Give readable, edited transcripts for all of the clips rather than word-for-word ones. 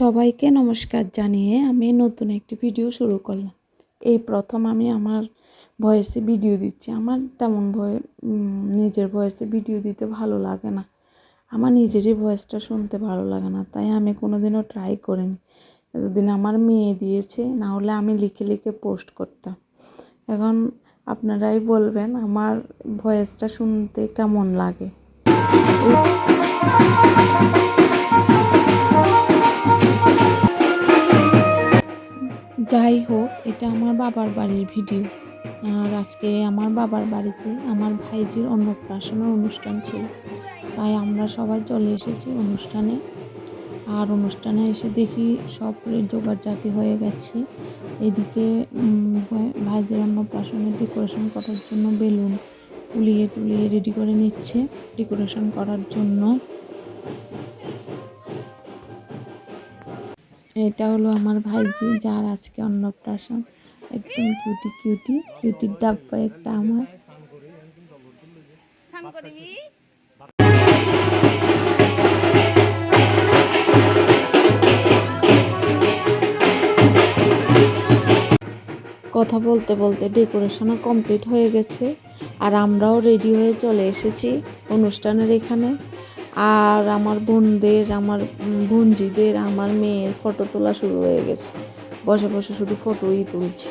সবাইকে নমস্কার জানিয়ে আমি নতুন একটি ভিডিও শুরু করলাম। এই প্রথম আমি আমার ভয়েসে ভিডিও দিচ্ছি। আমার তেমন নিজের ভয়েসে ভিডিও দিতে ভালো লাগে না। আমার নিজেরই ভয়েসটা শুনতে ভালো লাগে না, তাই আমি কোনোদিনও ট্রাই করিনি। এতদিন আমার মেয়ে দিয়েছে, না হলে আমি লিখে লিখে পোস্ট করতাম। এখন আপনারাই বলবেন আমার ভয়েসটা শুনতে কেমন লাগে। যাই হোক, এটা আমার বাবার বাড়ির ভিডিও। আর আজকে আমার বাবার বাড়িতে আমার ভাইজির অন্নপ্রাশনের অনুষ্ঠান ছিল, তাই আমরা সবাই চলে এসেছি অনুষ্ঠানে। আর অনুষ্ঠানে এসে দেখি সব জোগাড়জাতি হয়ে গেছে। এদিকে ভাইজির অন্নপ্রাশনের ডেকোরেশন করার জন্য বেলুন ফুলিয়ে টুলিয়ে রেডি করে নিচ্ছে ডেকোরেশন করার জন্য। এটা হলো আমার ভাইজি, যার আজকে অন্নপ্রাশন। একদম কিউটির ডাব্বা একটা আমার। কথা বলতে বলতে ডেকোরেশনও কমপ্লিট হয়ে গেছে, আর আমরাও রেডি হয়ে চলে এসেছি অনুষ্ঠানের এখানে। আর আমার বোনদের, আমার বোনজিদের, আমার মেয়ের ফটো তোলা শুরু হয়ে গেছে। বসে বসে শুধু ফটোই তুলছে।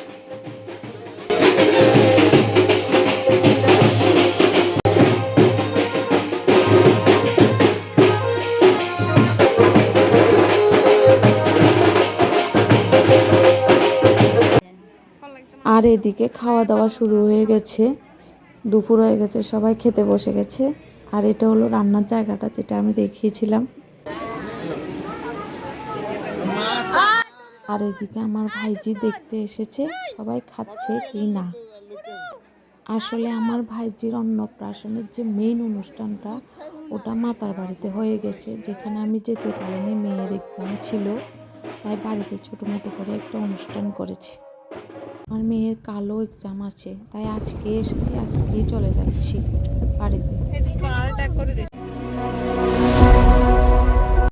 আর এদিকে খাওয়া দাওয়া শুরু হয়ে গেছে, দুপুর হয়ে গেছে, সবাই খেতে বসে গেছে। আর এটা হলো রান্নার জায়গাটা, যেটা আমি দেখিয়েছিলাম। আর এদিকে আমার ভাইজি দেখতে এসেছে সবাই খাচ্ছে কি না। আসলে আমার ভাইজির অন্নপ্রাশনের যে মেইন অনুষ্ঠানটা, ওটা মাতার বাড়িতে হয়ে গেছে, যেখানে আমি যেতে পারিনি, মেয়ের এক্সাম ছিল, তাই বাড়িতে ছোটো মোটো করে একটা অনুষ্ঠান করেছি। আমার মেয়ের কালো এক্সাম আছে, তাই আজকে এসেছি, আজকেই চলে যাচ্ছি বাড়িতে।